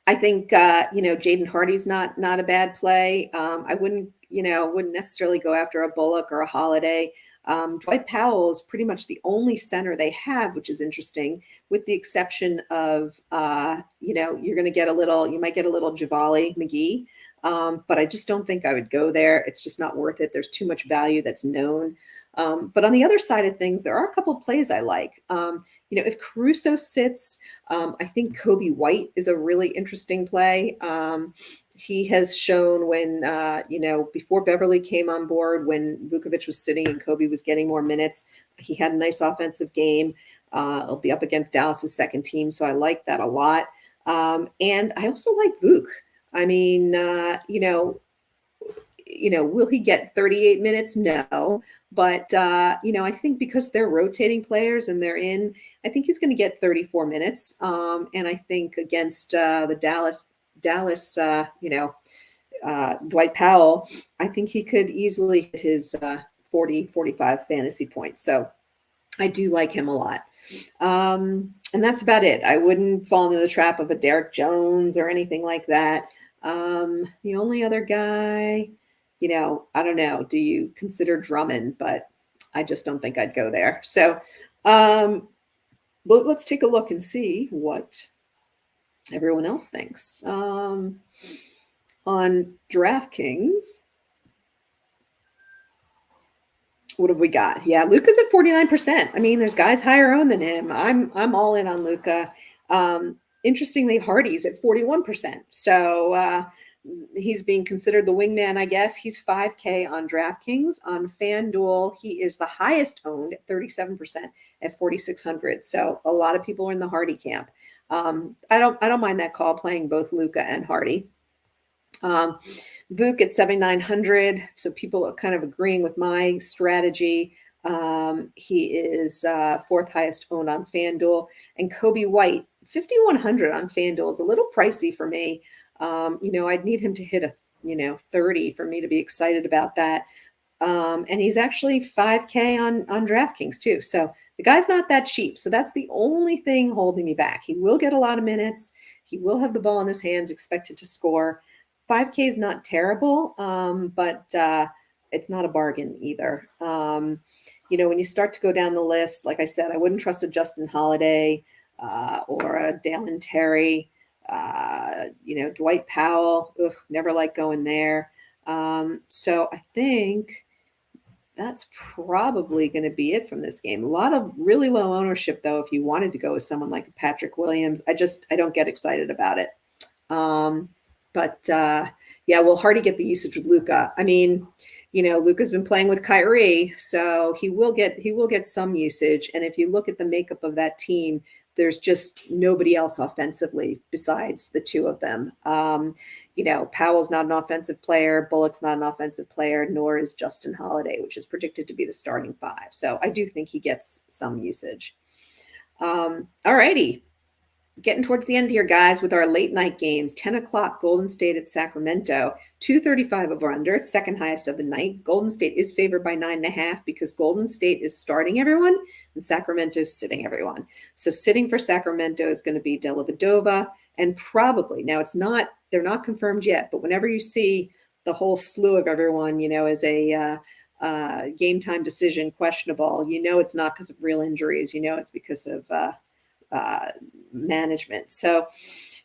I think Jaden Hardy's not a bad play. I wouldn't necessarily go after a Bullock or a Holiday. Dwight Powell is pretty much the only center they have, which is interesting, with the exception of you might get a little Javale McGee. But I just don't think I would go there. It's just not worth it. There's too much value that's known. But on the other side of things, there are a couple of plays I like. If Caruso sits, I think Kobe White is a really interesting play. He has shown when, before Beverly came on board, when Vukovic was sitting and Kobe was getting more minutes, he had a nice offensive game. It'll be up against Dallas's second team, so I like that a lot. And I also like Vuk. I mean, will he get 38 minutes? No. But, I think because they're rotating players and I think he's going to get 34 minutes. And I think against the Dallas, Dwight Powell, I think he could easily hit his 40, 45 fantasy points. So I do like him a lot. And that's about it. I wouldn't fall into the trap of a Derek Jones or anything like that. The only other guy, I don't know. Do you consider Drummond? But I just don't think I'd go there. So let's take a look and see what everyone else thinks. On DraftKings, what have we got? Yeah, Luka's at 49%. I mean, there's guys higher owned than him. I'm all in on Luka. Interestingly, Hardy's at 41%. So he's being considered the wingman, I guess. He's 5K on DraftKings. On FanDuel, he is the highest owned at 37% at 4,600. So a lot of people are in the Hardy camp. I don't mind that call, playing both Luka and Hardy. Vuk at 7,900. So people are kind of agreeing with my strategy. He is fourth highest owned on FanDuel. And Kobe White, 5,100 on FanDuel is a little pricey for me. I'd need him to hit a 30 for me to be excited about that. And he's actually 5K on DraftKings too. So the guy's not that cheap. So that's the only thing holding me back. He will get a lot of minutes. He will have the ball in his hands, expected to score. 5K is not terrible, but it's not a bargain either. When you start to go down the list, like I said, I wouldn't trust a Justin Holiday or a Dalen Terry. Dwight Powell, never like going there. So I think that's probably going to be it from this game. A lot of really low ownership, though, if you wanted to go with someone like Patrick Williams. I don't get excited about it. Will Hardy get the usage with Luka? I mean, Luka's been playing with Kyrie, so he will get some usage. And if you look at the makeup of that team, there's just nobody else offensively besides the two of them. You know, Powell's not an offensive player, Bullock's not an offensive player, nor is Justin Holiday, which is predicted to be the starting five. So I do think he gets some usage. All righty. Getting towards the end here, guys, with our late night games. 10 o'clock, Golden State at Sacramento. 235 over under, second highest of the night. Golden State is favored by 9.5 because Golden State is starting everyone and Sacramento is sitting everyone. So sitting for Sacramento is going to be Dellavedova and probably, now it's not, they're not confirmed yet, but whenever you see the whole slew of everyone, you know, as a game time decision questionable, you know it's not because of real injuries. You know it's because of management. So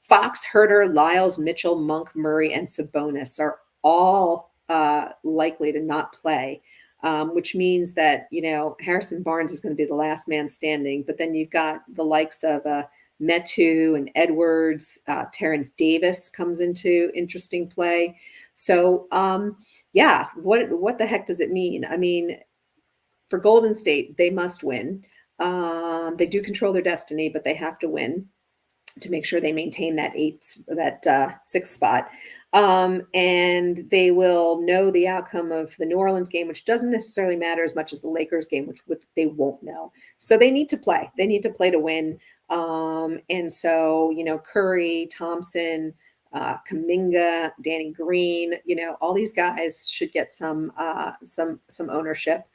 Fox, Herter, Lyles, Mitchell, Monk, Murray, and Sabonis are all likely to not play, which means that, you know, Harrison Barnes is going to be the last man standing. But then you've got the likes of Metu and Edwards. Terrence Davis comes into interesting play. So, yeah, what the heck does it mean? I mean, for Golden State, they must win. They do control their destiny, but they have to win to make sure they maintain that sixth spot. And they will know the outcome of the New Orleans game, which doesn't necessarily matter as much as the Lakers game, which they won't know. So they need to play. They need to play to win. And so, you know, Curry, Thompson, Kuminga, Danny Green, you know, all these guys should get some ownership.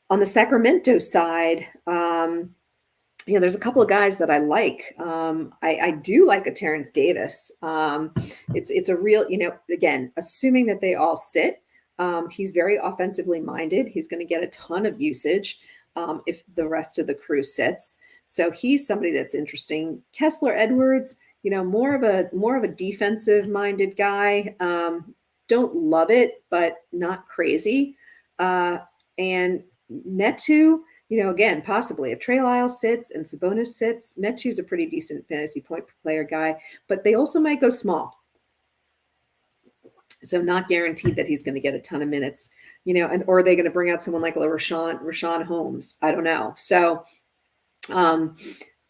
On the Sacramento side, you know, there's a couple of guys that I like. I do like a Terrence Davis. It's a real, you know, again, assuming that they all sit, he's very offensively minded. He's going to get a ton of usage if the rest of the crew sits. So he's somebody that's interesting. Kessler Edwards, you know, more of a defensive minded guy. Don't love it, but not crazy. And Metu, you know, again, possibly if Trey Lyles sits and Sabonis sits, Metu's a pretty decent fantasy point per player guy, but they also might go small. So not guaranteed that he's going to get a ton of minutes, you know, or are they going to bring out someone like Rashawn Holmes? I don't know. So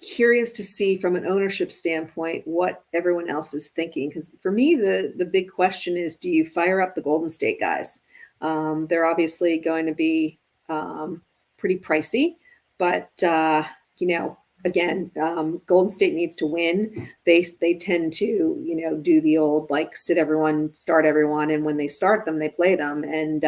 curious to see from an ownership standpoint what everyone else is thinking. Because for me, the big question is, do you fire up the Golden State guys? They're obviously going to be pretty pricey, but you know, again, Golden State needs to win. They tend to, you know, do the old like sit everyone, start everyone, and when they start them, they play them. And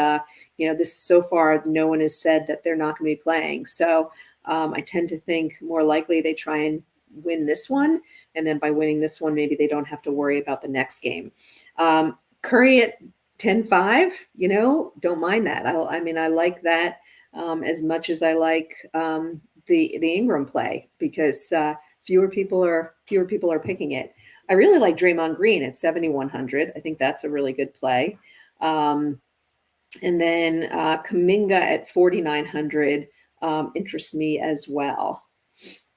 you know, this so far, no one has said that they're not going to be playing. So I tend to think more likely they try and win this one, and then by winning this one, maybe they don't have to worry about the next game. Curry at 10-5, you know, don't mind that. I mean, I like that. As much as I like the Ingram play, because fewer people are picking it. I really like Draymond Green at 7,100. I think that's a really good play. And then Kuminga at 4,900 interests me as well.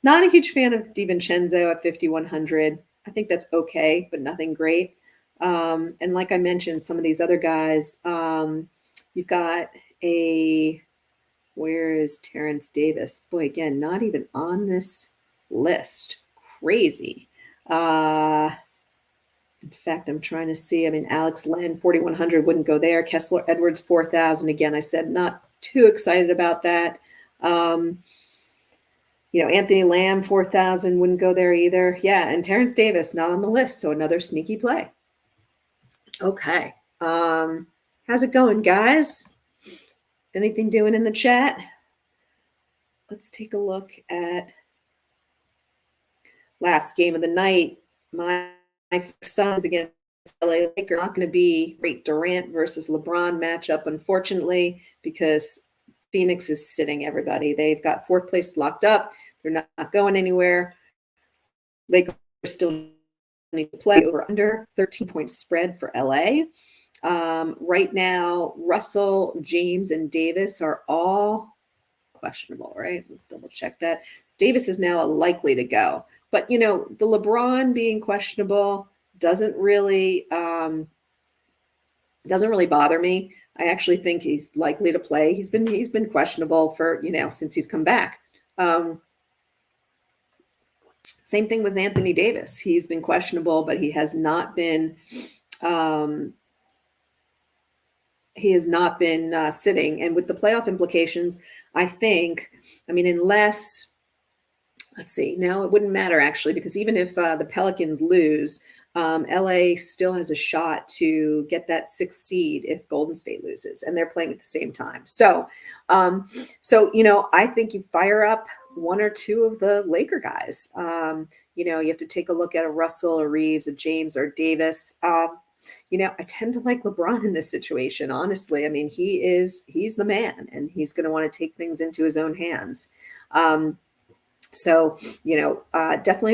Not a huge fan of DiVincenzo at 5,100. I think that's okay, but nothing great. And like I mentioned, some of these other guys, you've got where is Terrence Davis? Boy, again, not even on this list. Crazy. In fact, I'm trying to see. I mean, Alex Len, 4,100 wouldn't go there. Kessler Edwards, 4,000. Again, I said not too excited about that. You know, Anthony Lamb, 4,000 wouldn't go there either. Yeah, and Terrence Davis, not on the list. So another sneaky play. Okay. How's it going, guys? Anything doing in the chat? Let's take a look at last game of the night. My Suns against LA Lakers are not going to be great Durant versus LeBron matchup, unfortunately, because Phoenix is sitting everybody. They've got fourth place locked up. They're not going anywhere. Lakers still need to play over under 13-point spread for LA. Right now, Russell, James, and Davis are all questionable, right? Let's double check that. Davis is now likely to go. But, you know, the LeBron being questionable doesn't really bother me. I actually think he's likely to play. He's been questionable for, you know, since he's come back. Same thing with Anthony Davis. He's been questionable, but he has not been sitting. And with the playoff implications, I think, I mean, unless, let's see, no, it wouldn't matter actually, because even if the Pelicans lose, LA still has a shot to get that 6th seed if Golden State loses, and they're playing at the same time. So, I think you fire up one or two of the Laker guys. You have to take a look at a Russell, a Reeves, a James, or Davis. I tend to like LeBron in this situation, honestly. I mean, he's the man, and he's going to want to take things into his own hands. Definitely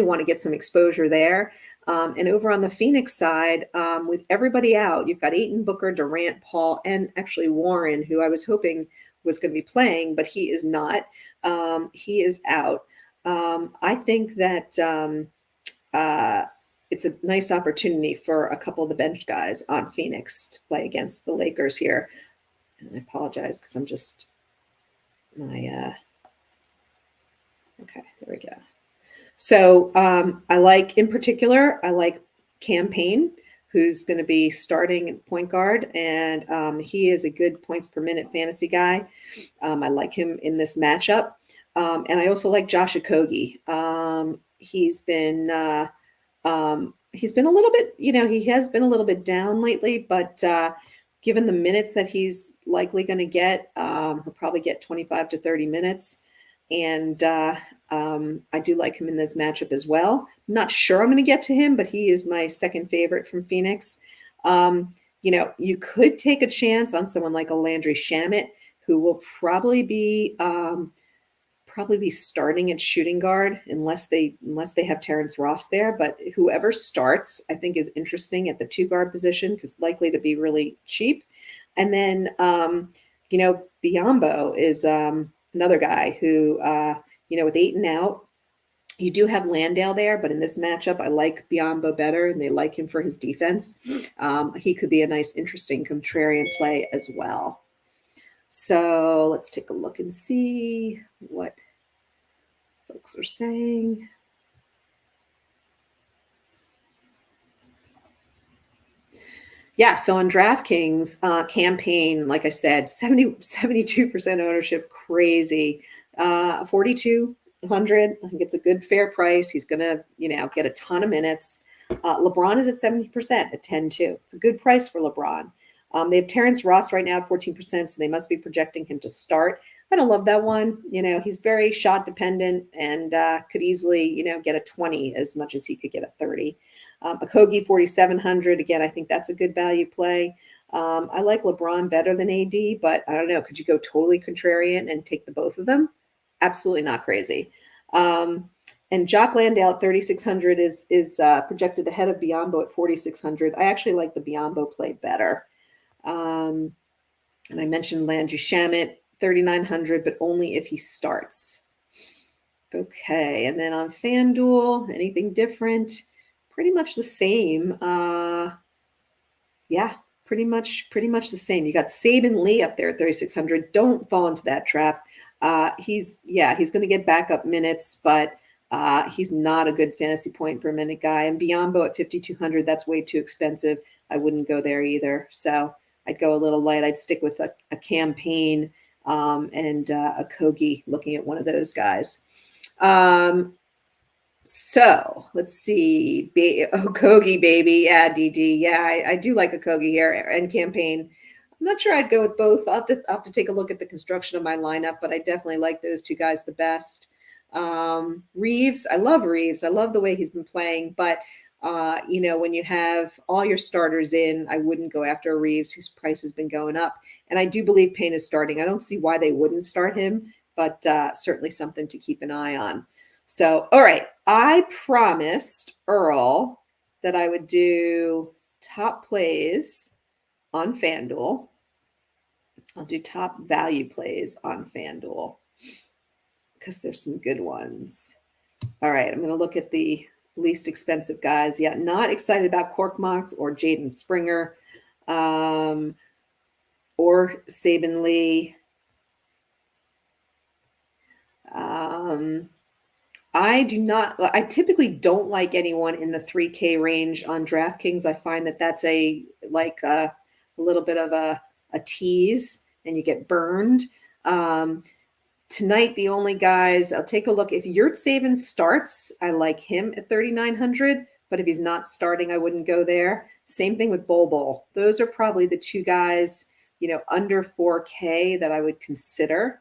want to get some exposure there. And over on the Phoenix side, with everybody out, you've got Ayton, Booker, Durant, Paul, and actually Warren, who I was hoping was going to be playing, but he is not. He is out. I think that it's a nice opportunity for a couple of the bench guys on Phoenix to play against the Lakers here. And I apologize because I'm just okay, there we go. So I like Cam Payne, who's going to be starting at point guard, and he is a good points per minute fantasy guy. I like him in this matchup. And I also like Josh Okogie. He's been a little bit, he has been a little bit down lately, but given the minutes that he's likely going to get, he'll probably get 25 to 30 minutes. And I do like him in this matchup as well. I'm not sure I'm going to get to him, but he is my second favorite from Phoenix. You could take a chance on someone like a Landry Shamet, who will probably be starting at shooting guard unless they have Terrence Ross there. But whoever starts, I think, is interesting at the 2 guard position because likely to be really cheap. And then Biyombo is another guy who with Ayton out, you do have Landale there, but in this matchup, I like Biyombo better, and they like him for his defense. He could be a nice, interesting contrarian play as well. So let's take a look and see what folks are saying. Yeah, so on DraftKings, campaign, like I said, 72% ownership, crazy. 4,200, I think it's a good fair price. He's going to, get a ton of minutes. LeBron is at 70% at 10-2. It's a good price for LeBron. They have Terrence Ross right now at 14%, so they must be projecting him to start. I don't love that one. He's very shot dependent and could easily, get a 20 as much as he could get a 30. Okogie 4,700. Again, I think that's a good value play. I like LeBron better than AD, but I don't know. Could you go totally contrarian and take the both of them? Absolutely not crazy. And Jock Landale at 3,600 is projected ahead of Biyombo at 4,600. I actually like the Biyombo play better. And I mentioned Landry Shamet, 3,900, but only if he starts. Okay, and then on FanDuel, anything different? Pretty much the same. Yeah, pretty much the same. You got Saban Lee up there at 3,600. Don't fall into that trap. He's going to get backup minutes, but he's not a good fantasy point per minute guy. And Biyombo at 5,200, that's way too expensive. I wouldn't go there either. So I'd go a little light. I'd stick with a campaign and a Okogie, looking at one of those guys. So let's see. Okogie, baby. Yeah, DD. Yeah, I do like Okogie here and campaign. I'm not sure I'd go with both. I'll have to take a look at the construction of my lineup, but I definitely like those two guys the best. Reeves, I love Reeves. I love the way he's been playing, but when you have all your starters in, I wouldn't go after Reeves, whose price has been going up. And I do believe Payne is starting. I don't see why they wouldn't start him, but certainly something to keep an eye on. So, all right, I promised Earl that I would do top plays on FanDuel. I'll do top value plays on FanDuel because there's some good ones. All right, I'm going to look at the least expensive guys. Yeah, not excited about Korkmaz or Jaden Springer or Saban Lee. I do not, I typically don't like anyone in the 3K range on DraftKings. I find that that's a little bit of a tease and you get burned. Tonight, the only guys, I'll take a look. If Yurtseven starts, I like him at 3,900. But if he's not starting, I wouldn't go there. Same thing with Bol. Those are probably the two guys, under 4K that I would consider.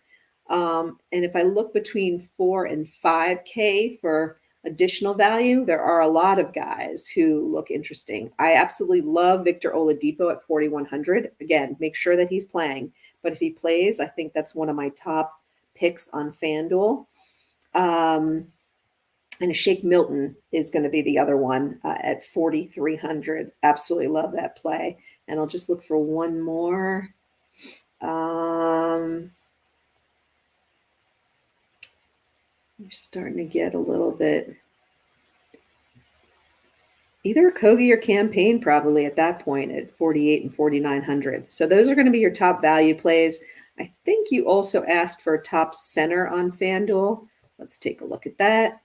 And if I look between 4 and 5K for additional value, there are a lot of guys who look interesting. I absolutely love Victor Oladipo at 4,100. Again, make sure that he's playing. But if he plays, I think that's one of my top picks on FanDuel. And Shake Milton is going to be the other one at 4,300. Absolutely love that play. And I'll just look for one more. You're starting to get a little bit either Kogi or Campaign probably at that point at 48 and 4,900. So those are going to be your top value plays. I think you also asked for a top center on FanDuel. Let's take a look at that.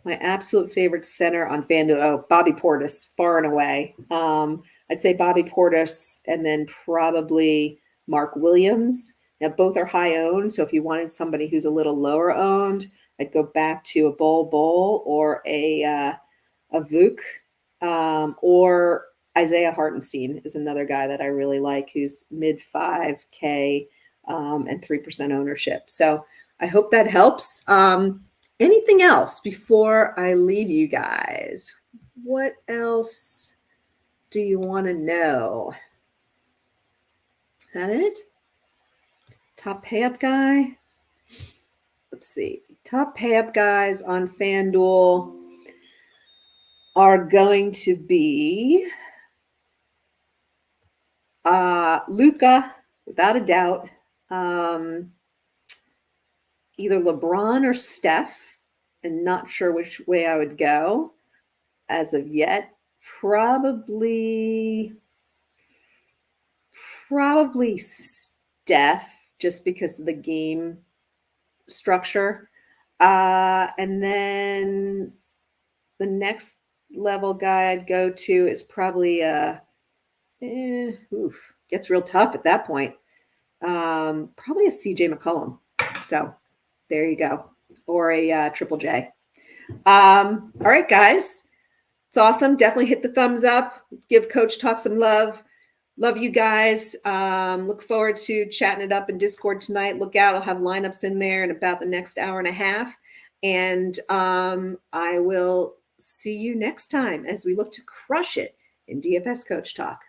My absolute favorite center on FanDuel, Bobby Portis, far and away. I'd say Bobby Portis and then probably Mark Williams. Now, both are high owned, so if you wanted somebody who's a little lower owned, I'd go back to a Bol or a Vuk, or Isaiah Hartenstein is another guy that I really like who's mid 5K and 3% ownership. So I hope that helps. Anything else before I leave you guys? What else do you want to know? Is that it? Top pay-up guy? Let's see. Top pay-up guys on FanDuel are going to be Luka, without a doubt. Either LeBron or Steph, and not sure which way I would go as of yet. Probably Steph, just because of the game structure. And then the next level guy I'd go to is probably gets real tough at that point. Probably a CJ McCollum. So there you go. Or a Triple J. All right, guys. It's awesome. Definitely hit the thumbs up. Give Coach Talk some love. Love you guys. Look forward to chatting it up in Discord tonight. Look out. I'll have lineups in there in about the next hour and a half. And I will see you next time as we look to crush it in DFS Coach Talk.